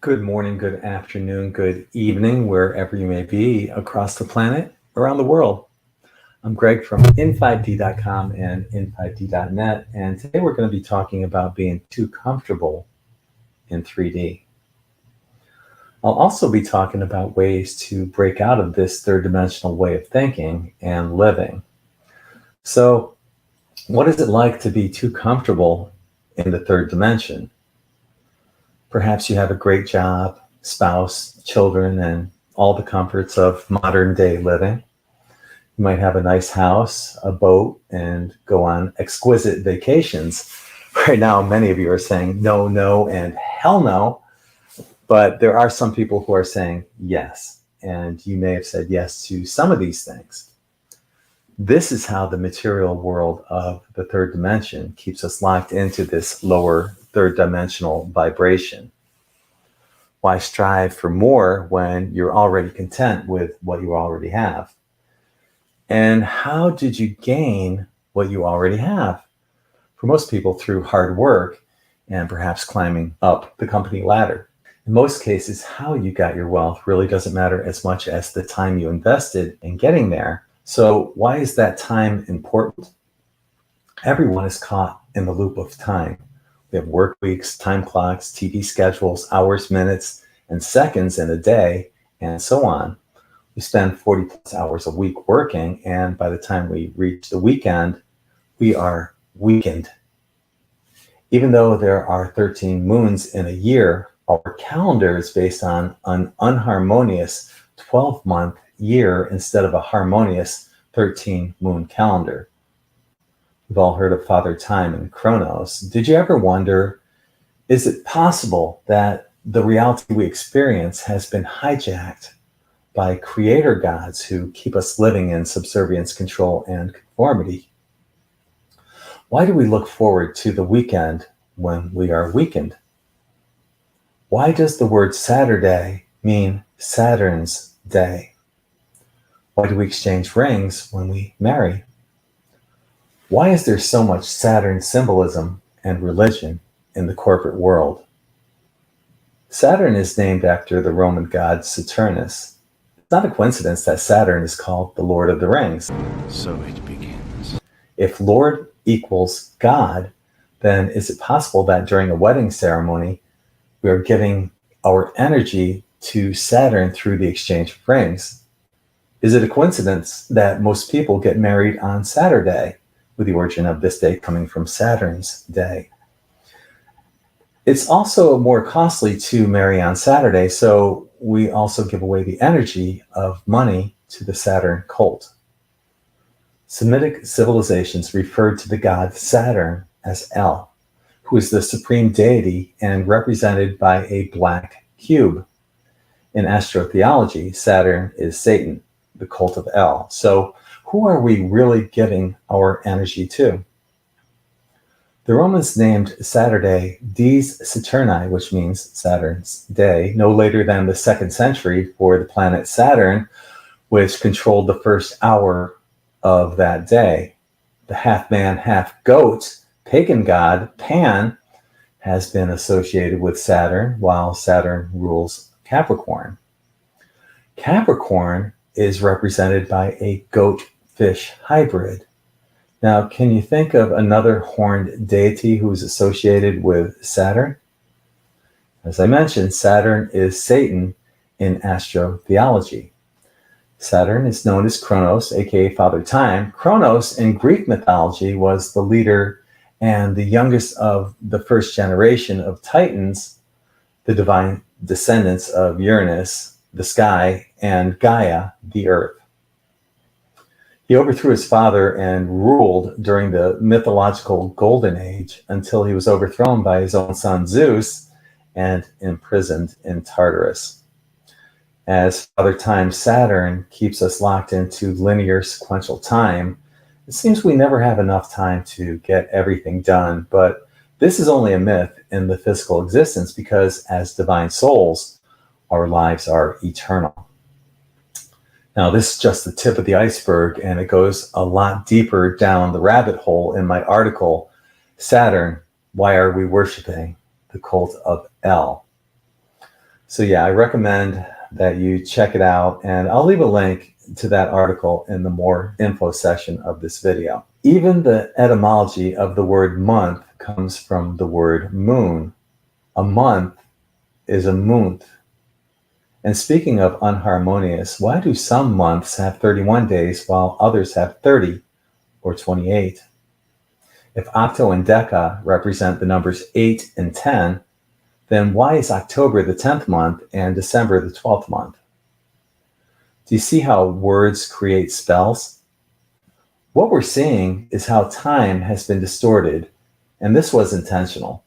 Good morning, good afternoon, good evening, wherever you may be across the planet, around the world. I'm Greg from in5d.com and in5d.net, and today we're going to be talking about being too comfortable in 3D. I'll also be talking about ways to break out of this third dimensional way of thinking and living. So, what is it like to be too comfortable in the third dimension? Perhaps you have a great job, spouse, children, and all the comforts of modern day living. You might have a nice house, a boat, and go on exquisite vacations. Right now, many of you are saying no, no, and hell no. But there are some people who are saying yes. And you may have said yes to some of these things. This is how the material world of the third dimension keeps us locked into this lower third dimensional vibration. Why strive for more when you're already content with what you already have? And how did you gain what you already have? For most people, through hard work and perhaps climbing up the company ladder. In most cases, how you got your wealth really doesn't matter as much as the time you invested in getting there. So why is that time important? Everyone is caught in the loop of time. We have work weeks, time clocks, TV schedules, hours, minutes, and seconds in a day, and so on. We spend 40 plus hours a week working, and by the time we reach the weekend, we are weakened. Even though there are 13 moons in a year, our calendar is based on an unharmonious 12-month year instead of a harmonious 13 moon calendar. We've all heard of Father Time and Kronos. Did you ever wonder, is it possible that the reality we experience has been hijacked by creator gods who keep us living in subservience, control, and conformity? Why do we look forward to the weekend when we are weakened? Why does the word Saturday mean Saturn's day? Why do we exchange rings when we marry? Why is there so much Saturn symbolism and religion in the corporate world? Saturn is named after the Roman god Saturnus. It's not a coincidence that Saturn is called the Lord of the Rings. So it begins. If Lord equals God, then is it possible that during a wedding ceremony, we are giving our energy to Saturn through the exchange of rings? Is it a coincidence that most people get married on Saturday, with the origin of this day coming from Saturn's day? It's also more costly to marry on Saturday, so we also give away the energy of money to the Saturn cult. Semitic civilizations referred to the god Saturn as El, who is the supreme deity and represented by a black cube. In astrotheology, Saturn is Satan, the cult of El. So who are we really giving our energy to? The Romans named Saturday Dies Saturni, which means Saturn's day, no later than the 2nd century for the planet Saturn, which controlled the first hour of that day. The half-man, half-goat pagan god Pan has been associated with Saturn, while Saturn rules Capricorn. Capricorn is represented by a goat-fish hybrid. Now, can you think of another horned deity who is associated with Saturn? As I mentioned, Saturn is Satan in astrotheology. Saturn is known as Kronos, aka Father Time. Kronos in Greek mythology was the leader and the youngest of the first generation of Titans, the divine descendants of Uranus, the sky, and Gaia, the earth. He overthrew his father and ruled during the mythological Golden Age until he was overthrown by his own son Zeus and imprisoned in Tartarus. As Father Time Saturn keeps us locked into linear sequential time, it seems we never have enough time to get everything done, but this is only a myth in the physical existence because as divine souls, our lives are eternal. Now, this is just the tip of the iceberg, and it goes a lot deeper down the rabbit hole in my article, Saturn, Why Are We Worshipping the Cult of El? So yeah, I recommend that you check it out, and I'll leave a link to that article in the more info section of this video. Even the etymology of the word month comes from the word moon. A month is a month. And speaking of unharmonious, why do some months have 31 days while others have 30 or 28? If octo and deca represent the numbers 8 and 10, then why is October the 10th month and December the 12th month? Do you see how words create spells? What we're seeing is how time has been distorted, and this was intentional.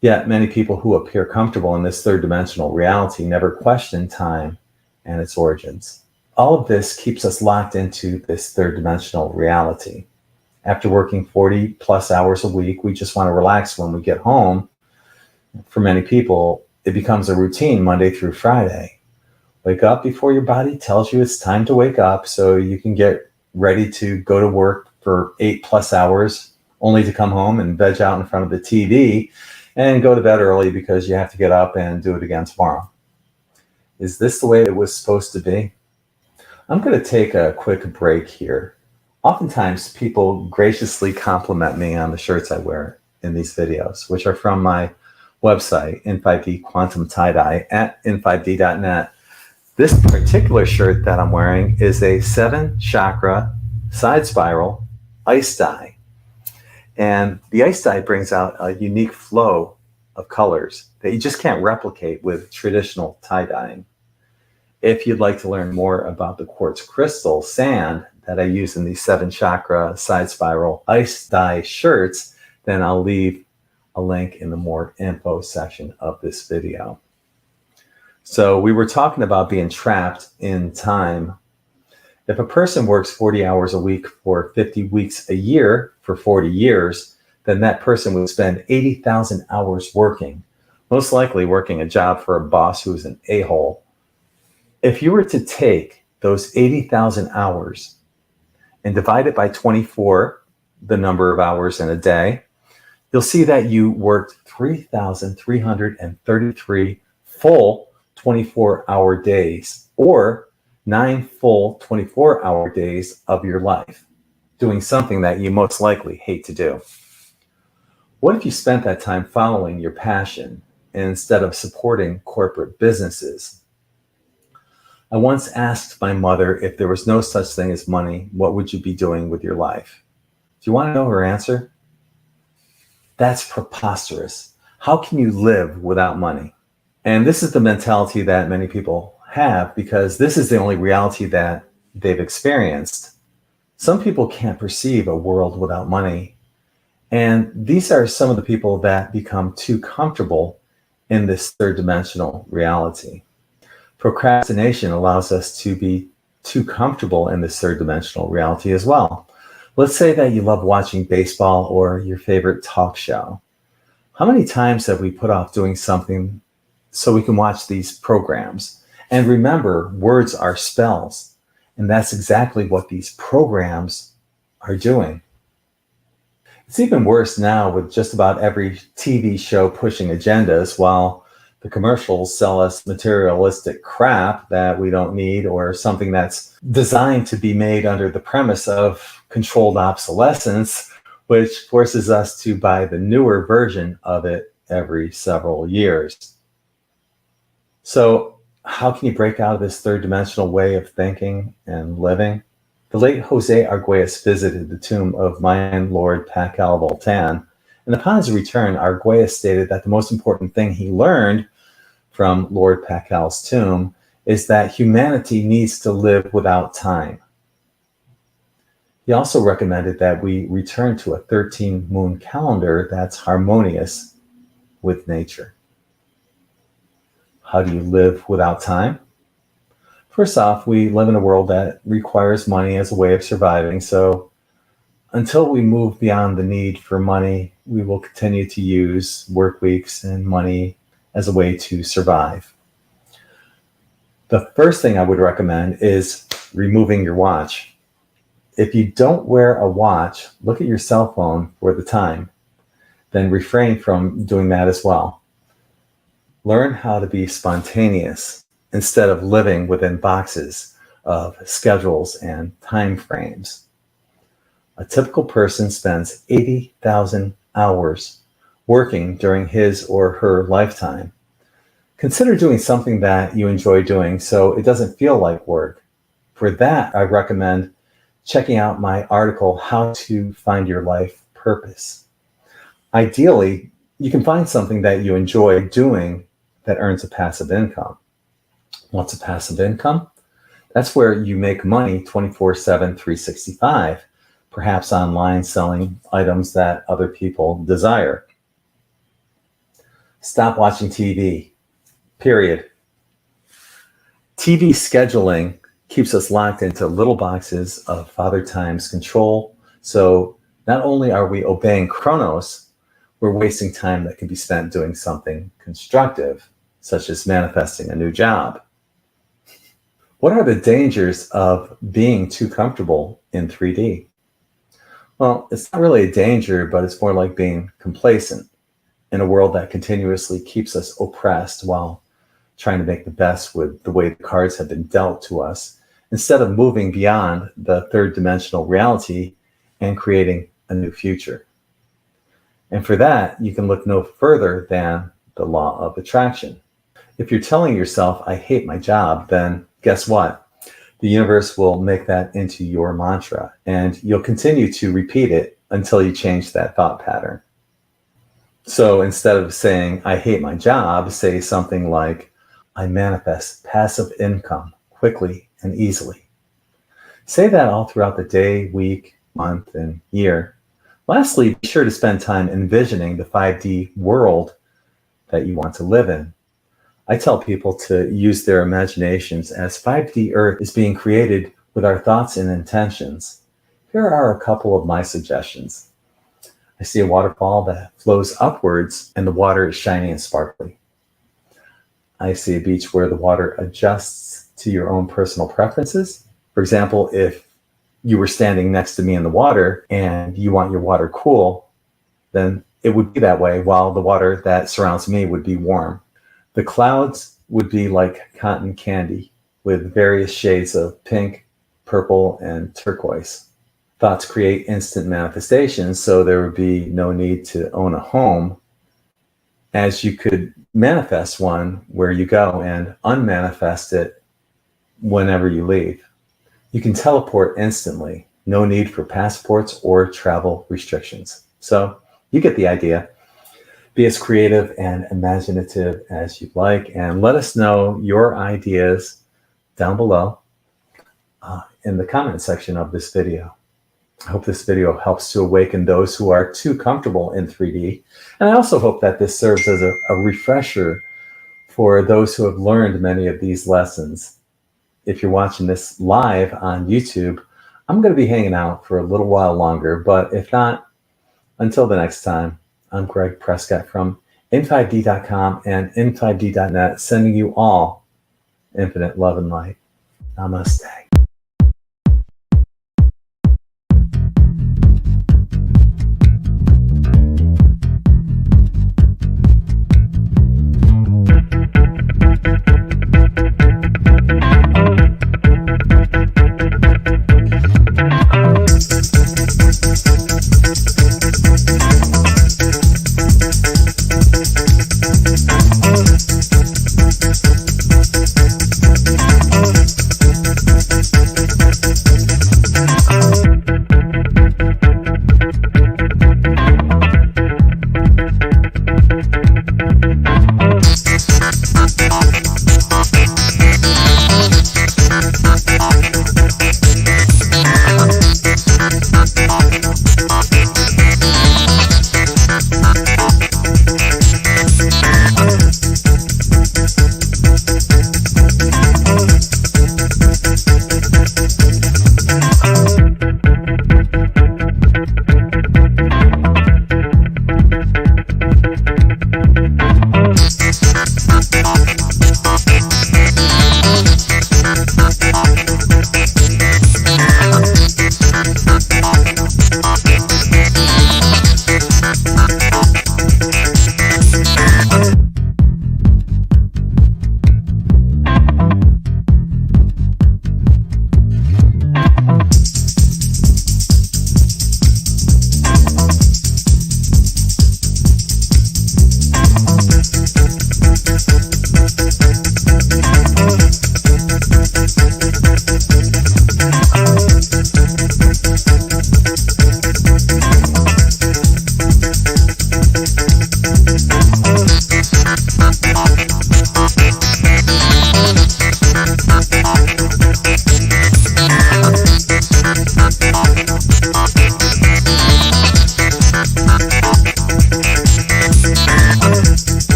Yet many people who appear comfortable in this third dimensional reality never question time and its origins. All of this keeps us locked into this third dimensional reality. After working 40 plus hours a week, we just want to relax when we get home. For many people, it becomes a routine Monday through Friday. Wake up before your body tells you it's time to wake up so you can get ready to go to work for 8 plus hours, only to come home and veg out in front of the TV and go to bed early because you have to get up and do it again tomorrow. Is this the way it was supposed to be? I'm going to take a quick break here. Oftentimes, people graciously compliment me on the shirts I wear in these videos, which are from my website, In5D Quantum Tie-Dye at in5d.net. This particular shirt that I'm wearing is a 7-chakra side spiral ice dye. And the ice dye brings out a unique flow of colors that you just can't replicate with traditional tie-dyeing. If you'd like to learn more about the quartz crystal sand that I use in these 7-chakra side spiral ice dye shirts, then I'll leave a link in the more info section of this video. So we were talking about being trapped in time. If a person works 40 hours a week for 50 weeks a year for 40 years, then that person would spend 80,000 hours working, most likely working a job for a boss who is an a-hole. If you were to take those 80,000 hours and divide it by 24, the number of hours in a day, you'll see that you worked 3,333 full 24-hour days, or 9 full 24-hour days of your life, doing something that you most likely hate to do. What if you spent that time following your passion instead of supporting corporate businesses? I once asked my mother if there was no such thing as money, what would you be doing with your life? Do you want to know her answer? That's preposterous. How can you live without money? And this is the mentality that many people have because this is the only reality that they've experienced. Some people can't perceive a world without money. And these are some of the people that become too comfortable in this third dimensional reality. Procrastination allows us to be too comfortable in this third dimensional reality as well. Let's say that you love watching baseball or your favorite talk show. How many times have we put off doing something so we can watch these programs? And remember, words are spells. And that's exactly what these programs are doing. It's even worse now with just about every TV show pushing agendas, while the commercials sell us materialistic crap that we don't need, or something that's designed to be made under the premise of controlled obsolescence, which forces us to buy the newer version of it every several years. So how can you break out of this third dimensional way of thinking and living? The late Jose Arguelles visited the tomb of Mayan Lord Pacal Voltan, and upon his return, Arguelles stated that the most important thing he learned from Lord Pacal's tomb is that humanity needs to live without time. He also recommended that we return to a 13-moon calendar that's harmonious with nature. How do you live without time? First off, we live in a world that requires money as a way of surviving, so until we move beyond the need for money, we will continue to use work weeks and money as a way to survive. The first thing I would recommend is removing your watch. If you don't wear a watch, look at your cell phone for the time. Then refrain from doing that as well. Learn how to be spontaneous instead of living within boxes of schedules and time frames. A typical person spends 80,000 hours working during his or her lifetime. Consider doing something that you enjoy doing so it doesn't feel like work. For that, I recommend checking out my article, How to Find Your Life Purpose. Ideally, you can find something that you enjoy doing that earns a passive income. What's a passive income? That's where you make money 24/7, 365, perhaps online selling items that other people desire. Stop watching TV, period. TV scheduling keeps us locked into little boxes of Father Time's control. So not only are we obeying Kronos, we're wasting time that can be spent doing something constructive, such as manifesting a new job. What are the dangers of being too comfortable in 3D? Well, it's not really a danger, but it's more like being complacent in a world that continuously keeps us oppressed while trying to make the best with the way the cards have been dealt to us, instead of moving beyond the third dimensional reality and creating a new future. And for that, you can look no further than the law of attraction. If you're telling yourself, I hate my job, then guess what? The universe will make that into your mantra, and you'll continue to repeat it until you change that thought pattern. So instead of saying, I hate my job, say something like, I manifest passive income quickly and easily. Say that all throughout the day, week, month, and year. Lastly, be sure to spend time envisioning the 5D world that you want to live in. I tell people to use their imaginations as 5D Earth is being created with our thoughts and intentions. Here are a couple of my suggestions. I see a waterfall that flows upwards and the water is shiny and sparkly. I see a beach where the water adjusts to your own personal preferences. For example, if you were standing next to me in the water and you want your water cool, then it would be that way, while the water that surrounds me would be warm. The clouds would be like cotton candy with various shades of pink, purple, and turquoise. Thoughts create instant manifestations, so there would be no need to own a home, as you could manifest one where you go and unmanifest it whenever you leave. You can teleport instantly, no need for passports or travel restrictions. So you get the idea. Be as creative and imaginative as you'd like, and let us know your ideas down below in the comment section of this video. I hope this video helps to awaken those who are too comfortable in 3D. And I also hope that this serves as a refresher for those who have learned many of these lessons. If you're watching this live on YouTube, I'm going to be hanging out for a little while longer, but if not, until the next time, I'm Greg Prescott from in5d.com and in5d.net, sending you all infinite love and light. Namaste.